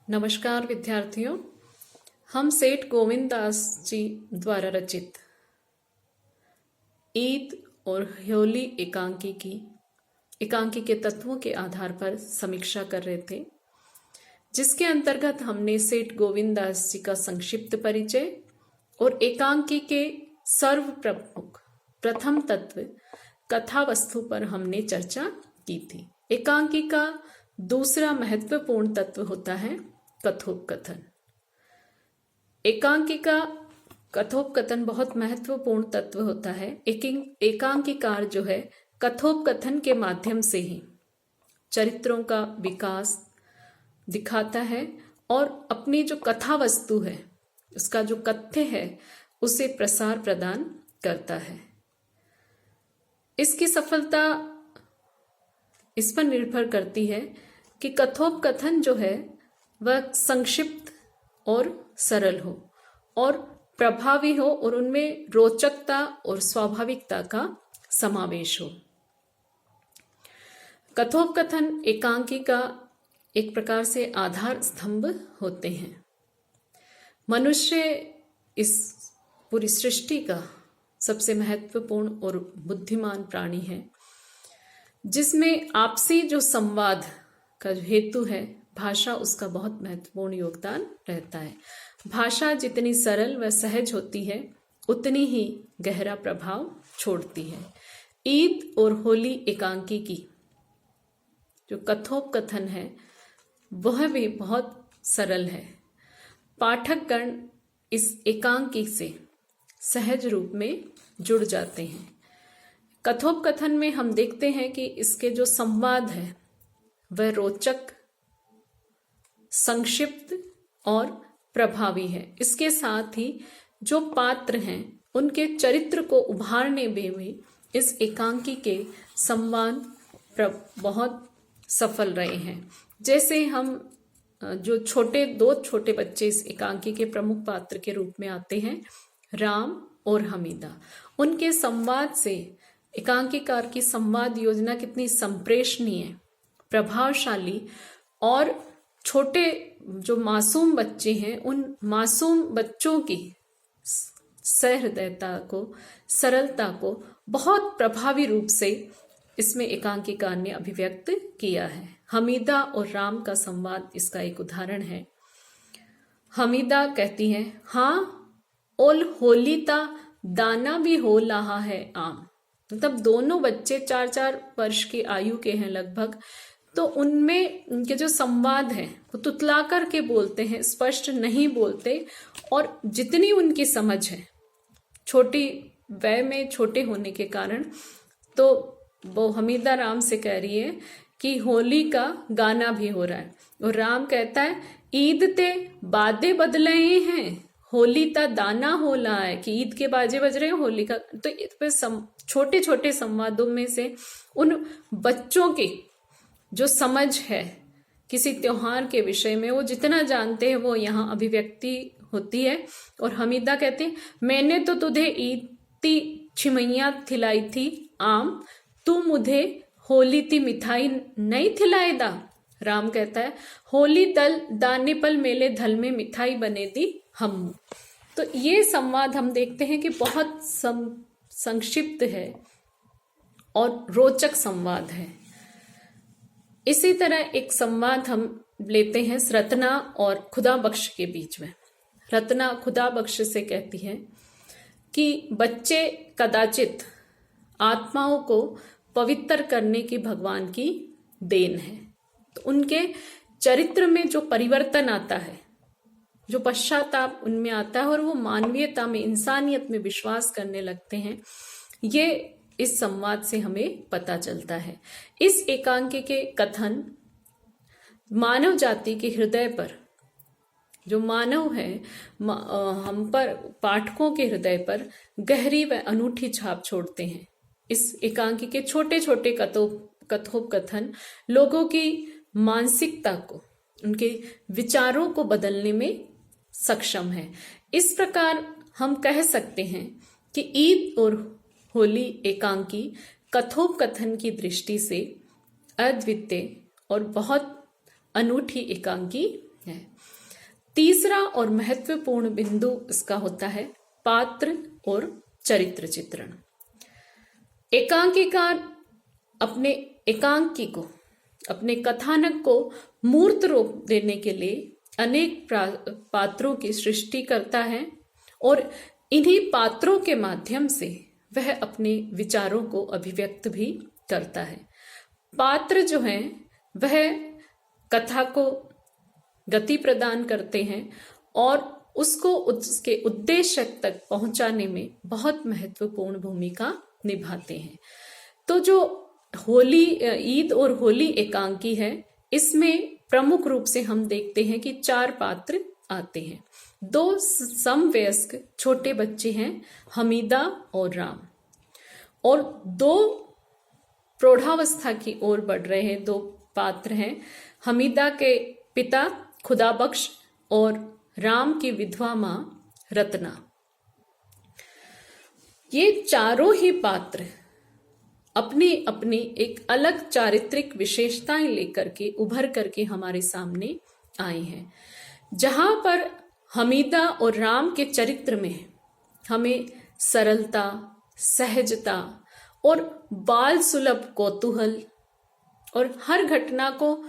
नमस्कार विद्यार्थियों, हम सेठ गोविंद दास जी द्वारा रचित ईद और होली एकांकी के तत्वों के आधार पर समीक्षा कर रहे थे, जिसके अंतर्गत हमने सेठ गोविंद दास जी का संक्षिप्त परिचय और एकांकी के सर्व प्रमुख प्रथम तत्व कथा वस्तु पर हमने चर्चा की थी। एकांकी का दूसरा महत्वपूर्ण तत्व होता है कथोपकथन। एकांकी का कथोपकथन बहुत महत्वपूर्ण तत्व होता है। एकांकीकार जो है कथोपकथन के माध्यम से ही चरित्रों का विकास दिखाता है और अपनी जो कथा वस्तु है, उसका जो कथ्य है, उसे प्रसार प्रदान करता है। इसकी सफलता इस पर निर्भर करती है कि कथोपकथन जो है वह संक्षिप्त और सरल हो और प्रभावी हो और उनमें रोचकता और स्वाभाविकता का समावेश हो। कथोपकथन एकांकी का एक प्रकार से आधार स्तंभ होते हैं। मनुष्य इस पूरी सृष्टि का सबसे महत्वपूर्ण और बुद्धिमान प्राणी है, जिसमें आपसी जो संवाद का हेतु है, भाषा उसका बहुत महत्वपूर्ण योगदान रहता है। भाषा जितनी सरल व सहज होती है, उतनी ही गहरा प्रभाव छोड़ती है। ईद और होली एकांकी की जो कथोपकथन है वह भी बहुत सरल है। पाठकगण इस एकांकी से सहज रूप में जुड़ जाते हैं। कथोपकथन में हम देखते हैं कि इसके जो संवाद है वह रोचक, संक्षिप्त और प्रभावी है। इसके साथ ही जो पात्र हैं उनके चरित्र को उभारने में भी इस एकांकी के संवाद बहुत सफल रहे हैं। जैसे हम दो छोटे बच्चे इस एकांकी के प्रमुख पात्र के रूप में आते हैं, राम और हमीदा। उनके संवाद से एकांकीकार की संवाद योजना कितनी संप्रेषणीय, प्रभावशाली और छोटे जो मासूम बच्चे हैं, उन मासूम बच्चों की सहृदयता को, सरलता को बहुत प्रभावी रूप से इसमें एकांकीकार ने अभिव्यक्त किया है। हमीदा और राम का संवाद इसका एक उदाहरण है। हमीदा कहती है, हाँ ओल होलीता दाना भी हो रहा है आम। मतलब दोनों बच्चे 4-4 वर्ष की आयु के हैं लगभग, तो उनमें उनके जो संवाद है वो तुतला करके बोलते हैं, स्पष्ट नहीं बोलते। और जितनी उनकी समझ है, छोटी वय में छोटे होने के कारण, तो वो हमीदा राम से कह रही है कि होली का गाना भी हो रहा है। और राम कहता है, ईद ते बादे बदले हैं, होली ता दाना हो रहा है, कि ईद के बाजे बज रहे हैं, होली का। तो छोटे छोटे संवादों में से उन बच्चों की जो समझ है किसी त्योहार के विषय में, वो जितना जानते हैं वो यहाँ अभिव्यक्ति होती है। और हमीदा कहते हैं, मैंने तो तुझे ईद ती छिमैया खिलाई थी आम, तू मुझे होली ती मिठाई नहीं खिलाएदा। राम कहता है, होली दल दाने पल मेले धल में मिठाई बने दी हम। तो ये संवाद हम देखते हैं कि बहुत संक्षिप्त है और रोचक संवाद है। इसी तरह एक संवाद हम लेते हैं रत्ना और खुदा बख्श के बीच में। रत्ना खुदा बख्श से कहती है कि बच्चे कदाचित आत्माओं को पवित्र करने की भगवान की देन है। तो उनके चरित्र में जो परिवर्तन आता है, जो पश्चाताप उनमें आता है और वो मानवीयता में, इंसानियत में विश्वास करने लगते हैं, ये इस संवाद से हमें पता चलता है। इस एकांकी के कथन मानव जाति के हृदय पर, जो मानव है, हम पर, पाठकों के हृदय पर गहरी व अनूठी छाप छोड़ते हैं। इस एकांकी के छोटे छोटे कथोपकथन लोगों की मानसिकता को, उनके विचारों को बदलने में सक्षम है। इस प्रकार हम कह सकते हैं कि ईद और होली एकांकी कथोपकथन की दृष्टि से अद्वितीय और बहुत अनूठी एकांकी है। तीसरा और महत्वपूर्ण बिंदु इसका होता है पात्र और चरित्र चित्रण। एकांकिकार अपने एकांकी को, अपने कथानक को मूर्त रूप देने के लिए अनेक पात्रों की सृष्टि करता है और इन्हीं पात्रों के माध्यम से वह अपने विचारों को अभिव्यक्त भी करता है। पात्र जो हैं वह कथा को गति प्रदान करते हैं और उसको उसके उद्देश्य तक पहुंचाने में बहुत महत्वपूर्ण भूमिका निभाते हैं। तो जो होली, ईद और होली एकांकी है, इसमें प्रमुख रूप से हम देखते हैं कि 4 पात्र आते हैं। 2 समवयस्क छोटे बच्चे हैं, हमीदा और राम, और 2 प्रौढ़ावस्था की ओर बढ़ रहे हैं 2 पात्र हैं, हमीदा के पिता खुदाबख्श और राम की विधवा मां रत्ना। ये चारों ही पात्र अपनी अपनी एक अलग चारित्रिक विशेषताएं लेकर के उभर करके हमारे सामने आए हैं। जहां पर हमीदा और राम के चरित्र में हमें सरलता, सहजता और बाल सुलभ कौतूहल और हर घटना को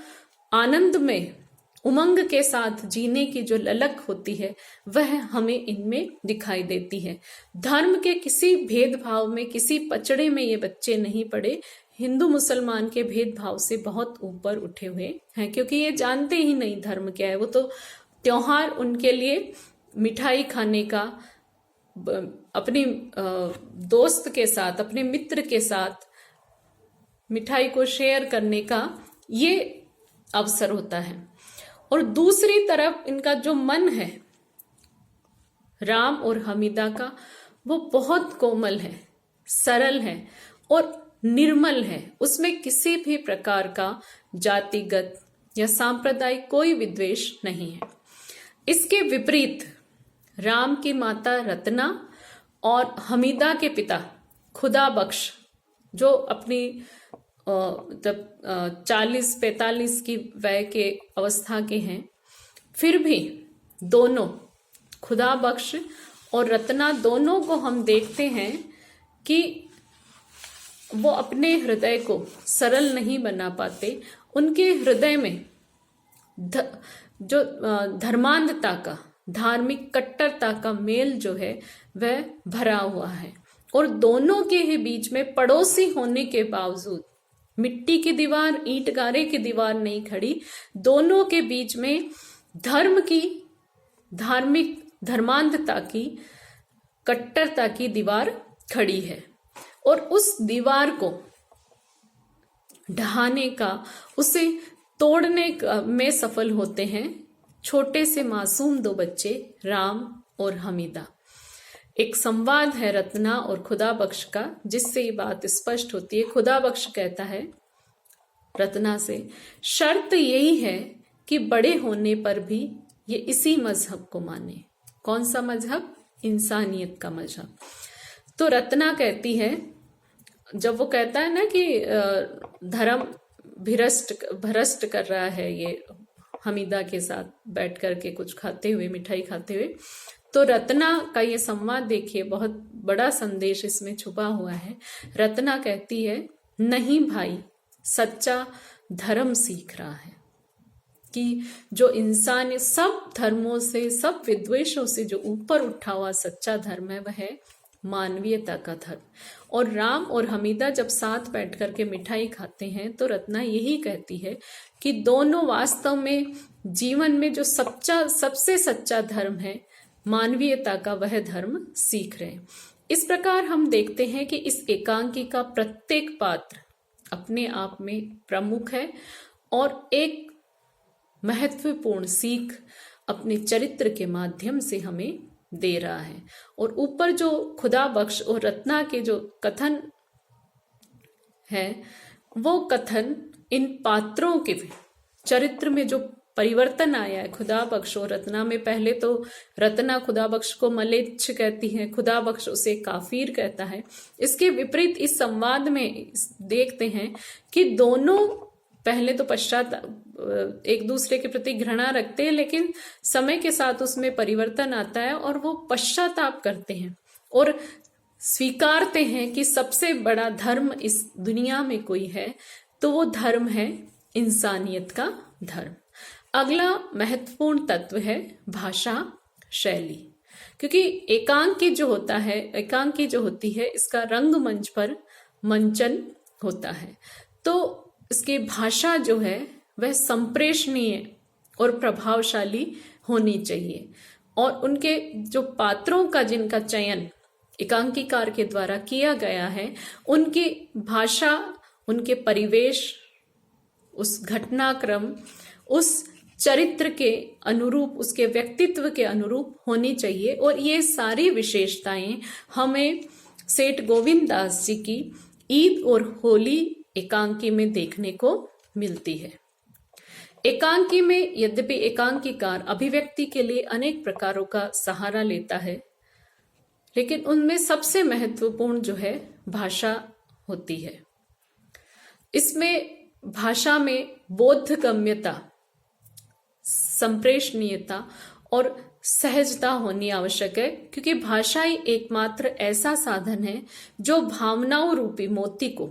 आनंद में उमंग के साथ जीने की जो ललक होती है वह हमें इनमें दिखाई देती है। धर्म के किसी भेदभाव में, किसी पचड़े में ये बच्चे नहीं पड़े, हिंदू मुसलमान के भेदभाव से बहुत ऊपर उठे हुए हैं, क्योंकि ये जानते ही नहीं धर्म क्या है। वो तो त्योहार उनके लिए मिठाई खाने का, अपने दोस्त के साथ, अपने मित्र के साथ मिठाई को शेयर करने का ये अवसर होता है। और दूसरी तरफ इनका जो मन है राम और हमीदा का, वो बहुत कोमल है, सरल है और निर्मल है। उसमें किसी भी प्रकार का जातिगत या सांप्रदायिक कोई विद्वेष नहीं है। इसके विपरीत राम की माता रत्ना और हमीदा के पिता खुदाबख्श, जो अपनी 40-45 की वय के अवस्था के हैं, फिर भी दोनों, खुदाबख्श और रत्ना, दोनों को हम देखते हैं कि वो अपने हृदय को सरल नहीं बना पाते। उनके हृदय में जो धर्मांधता का, धार्मिक कट्टरता का मेल जो है वह भरा हुआ है। और दोनों के ही बीच में पड़ोसी होने के बावजूद मिट्टी की दीवार, ईंट गारे की दीवार नहीं खड़ी, दोनों के बीच में धर्म की, धार्मिक धर्मांधता की, कट्टरता की दीवार खड़ी है। और उस दीवार को ढहाने का, उसे तोड़ने में सफल होते हैं छोटे से मासूम 2 बच्चे राम और हमीदा। एक संवाद है रत्ना और खुदाबख्श का, जिससे ये बात स्पष्ट होती है। खुदाबख्श कहता है रत्ना से, शर्त यही है कि बड़े होने पर भी ये इसी मजहब को माने। कौन सा मजहब? इंसानियत का मजहब। तो रत्ना कहती है, जब वो कहता है ना कि धर्म भ्रष्ट कर रहा है ये हमीदा के साथ बैठ करके कुछ खाते हुए, मिठाई खाते हुए, तो रत्ना का ये संवाद देखिए, बहुत बड़ा संदेश इसमें छुपा हुआ है। रत्ना कहती है, नहीं भाई, सच्चा धर्म सीख रहा है कि जो इंसान सब धर्मों से, सब विद्वेषों से जो ऊपर उठा हुआ सच्चा धर्म है, वह है मानवीयता का धर्म। और राम और हमीदा जब साथ बैठ करके मिठाई खाते हैं तो रत्ना यही कहती है कि दोनों वास्तव में जीवन में जो सबसे सच्चा धर्म है, मानवीयता का, वह धर्म सीख रहे हैं। इस प्रकार हम देखते हैं कि इस एकांकी का प्रत्येक पात्र अपने आप में प्रमुख है और एक महत्वपूर्ण सीख अपने चरित्र के माध्यम से हमें दे रहा है। और ऊपर जो खुदाबख्श और रत्ना के जो कथन है, वो कथन इन पात्रों के चरित्र में जो परिवर्तन आया है खुदाबख्श और रत्ना में, पहले तो रत्ना खुदाबख्श को मलेच्छ कहती है, खुदाबख्श उसे काफिर कहता है। इसके विपरीत इस संवाद में देखते हैं कि दोनों पहले तो एक दूसरे के प्रति घृणा रखते हैं, लेकिन समय के साथ उसमें परिवर्तन आता है और वो पश्चाताप करते हैं और स्वीकारते हैं कि सबसे बड़ा धर्म इस दुनिया में कोई है तो वो धर्म है इंसानियत का धर्म। अगला महत्वपूर्ण तत्व है भाषा शैली, क्योंकि एकांकी जो होती है इसका रंगमंच पर मंचन होता है, तो इसकी भाषा जो है वह संप्रेषणीय और प्रभावशाली होनी चाहिए और उनके जो पात्रों का जिनका चयन एकांकीकार के द्वारा किया गया है, उनकी भाषा, उनके परिवेश, उस घटनाक्रम, उस चरित्र के अनुरूप, उसके व्यक्तित्व के अनुरूप होनी चाहिए। और ये सारी विशेषताएं हमें सेठ गोविंद दास जी की ईद और होली एकांकी में देखने को मिलती है। एकांकी में यद्यपि एकांकीकार अभिव्यक्ति के लिए अनेक प्रकारों का सहारा लेता है, लेकिन उनमें सबसे महत्वपूर्ण जो है भाषा होती है। इसमें भाषा में बोधगम्यता, संप्रेषणीयता और सहजता होनी आवश्यक है, क्योंकि भाषा ही एकमात्र ऐसा साधन है जो भावनाओं रूपी मोती को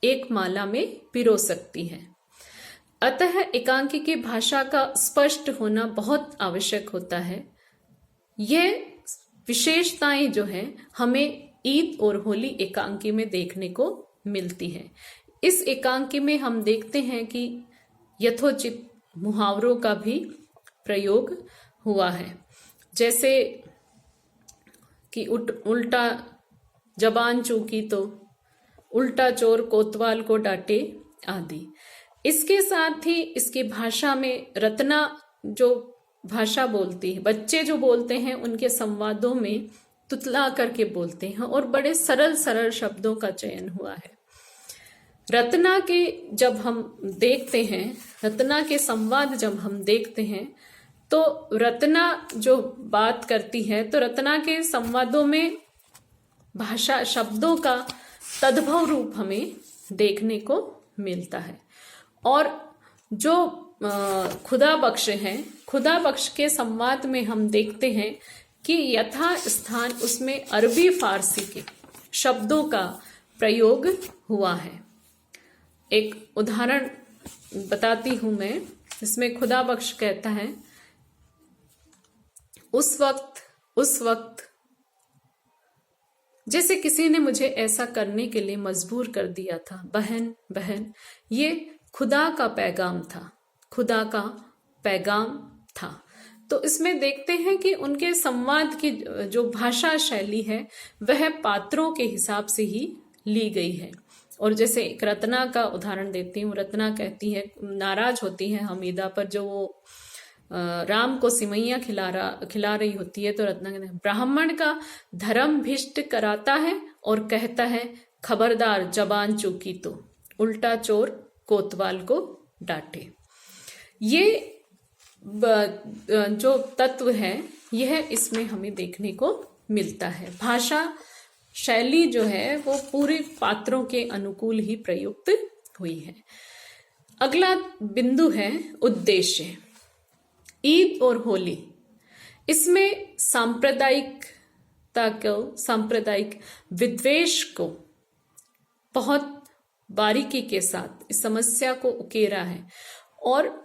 एक माला में पिरो सकती है। अतः एकांकी की भाषा का स्पष्ट होना बहुत आवश्यक होता है। यह विशेषताएं जो है हमें ईद और होली एकांकी में देखने को मिलती है। इस एकांकी में हम देखते हैं कि यथोचित मुहावरों का भी प्रयोग हुआ है, जैसे कि उल्टा जबान चूकी तो उल्टा चोर कोतवाल को डांटे आदि। इसके साथ ही इसकी भाषा में रत्ना जो भाषा बोलती है, बच्चे जो बोलते हैं उनके संवादों में तुतला करके बोलते हैं और बड़े सरल सरल शब्दों का चयन हुआ है। रत्ना के जब हम देखते हैं, रत्ना के संवाद जब हम देखते हैं, तो रत्ना जो बात करती है तो रत्ना के संवादों में भाषा शब्दों का तद्भव रूप हमें देखने को मिलता है। और जो खुदा बख्श हैं, खुदा बख्श के संवाद में हम देखते हैं कि यथा स्थान उसमें अरबी फारसी के शब्दों का प्रयोग हुआ है। एक उदाहरण बताती हूं मैं, इसमें खुदा बख्श कहता है, उस वक्त जैसे किसी ने मुझे ऐसा करने के लिए मजबूर कर दिया था। बहन बहन, ये खुदा का पैगाम था, खुदा का पैगाम था। तो इसमें देखते हैं कि उनके संवाद की जो भाषा शैली है वह पात्रों के हिसाब से ही ली गई है। और जैसे एक रत्ना का उदाहरण देती हूँ, रत्ना कहती है, नाराज होती है हमीदा पर, जो वो राम को सिमैया खिला रही होती है, तो रत्ना कहते हैं, ब्राह्मण का धर्म भ्रष्ट कराता है और कहता है खबरदार जबान चूकी तो उल्टा चोर कोतवाल को डांटे। ये जो तत्व है यह इसमें हमें देखने को मिलता है। भाषा शैली जो है वो पूरे पात्रों के अनुकूल ही प्रयुक्त हुई है। अगला बिंदु है उद्देश्य। ईद और होली, इसमें सांप्रदायिक विद्वेष को बहुत बारीकी के साथ इस समस्या को उकेरा है और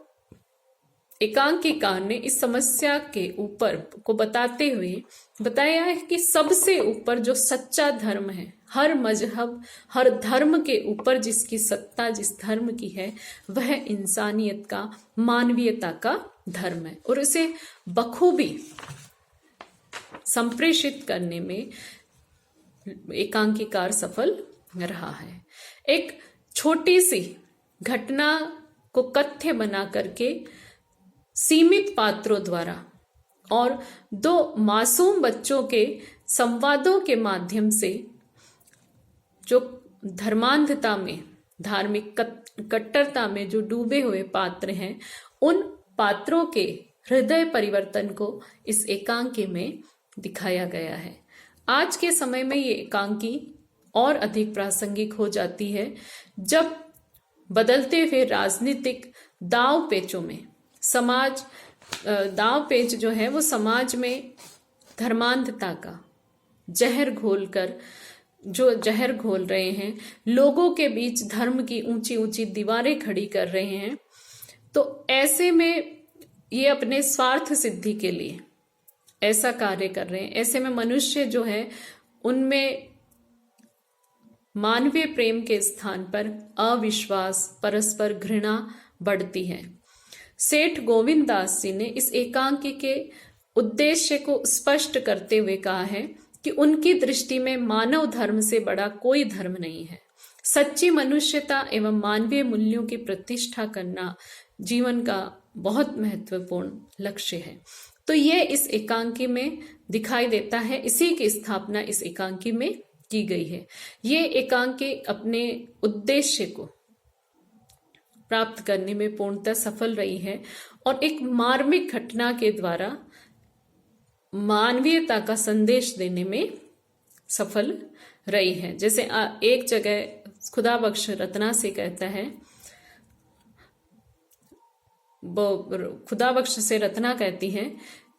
एकांकीकार ने इस समस्या के ऊपर को बताते हुए बताया है कि सबसे ऊपर जो सच्चा धर्म है, हर मजहब हर धर्म के ऊपर जिसकी सत्ता जिस धर्म की है वह इंसानियत का, मानवीयता का धर्म है और इसे बखूबी संप्रेषित करने में एकांकीकार सफल रहा है। एक छोटी सी घटना को कथ्य बना करके सीमित पात्रों द्वारा और दो मासूम बच्चों के संवादों के माध्यम से जो धर्मांधता में, धार्मिक कट्टरता में जो डूबे हुए पात्र हैं, उन पात्रों के हृदय परिवर्तन को इस एकांकी में दिखाया गया है। आज के समय में ये एकांकी और अधिक प्रासंगिक हो जाती है जब बदलते हुए राजनीतिक दाव पेचों में दाव पेच जो है वो समाज में धर्मांधता का जहर घोल रहे हैं, लोगों के बीच धर्म की ऊंची ऊंची दीवारें खड़ी कर रहे हैं। तो ऐसे में ये अपने स्वार्थ सिद्धि के लिए ऐसा कार्य कर रहे हैं। ऐसे में मनुष्य जो है उनमें मानवीय प्रेम के स्थान पर अविश्वास, परस्पर घृणा बढ़ती है। सेठ गोविंद दास जी ने इस एकांकी के उद्देश्य को स्पष्ट करते हुए कहा है कि उनकी दृष्टि में मानव धर्म से बड़ा कोई धर्म नहीं है। सच्ची मनुष्यता एवं मानवीय मूल्यों की प्रतिष्ठा करना जीवन का बहुत महत्वपूर्ण लक्ष्य है। तो ये इस एकांकी में दिखाई देता है, इसी की स्थापना इस एकांकी में की गई है। ये एकांकी अपने उद्देश्य को प्राप्त करने में पूर्णतः सफल रही है और एक मार्मिक घटना के द्वारा मानवीयता का संदेश देने में सफल रही है। जैसे एक जगह खुदाबख्श रत्ना से कहता है, खुदाबख्श से रत्ना कहती है,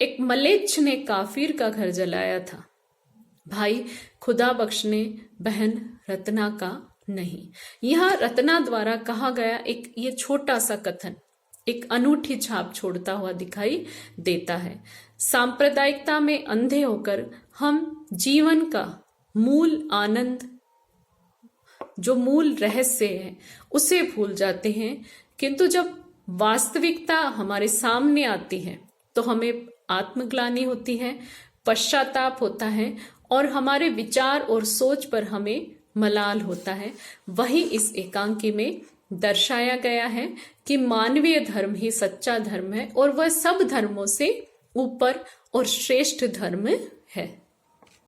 एक मलेच्छ ने काफिर का घर जलाया था, भाई खुदाबख्श ने बहन रत्ना का नहीं। यह रत्ना द्वारा कहा गया एक ये छोटा सा कथन एक अनूठी छाप छोड़ता हुआ दिखाई देता है। सांप्रदायिकता में अंधे होकर हम जीवन का मूल आनंद, जो मूल रहस्य है, उसे भूल जाते हैं। किंतु जब वास्तविकता हमारे सामने आती है तो हमें आत्मग्लानि होती है, पश्चाताप होता है और हमारे विचार और सोच पर हमें मलाल होता है। वही इस एकांकी में दर्शाया गया है कि मानवीय धर्म ही सच्चा धर्म है और वह सब धर्मों से ऊपर और श्रेष्ठ धर्म है।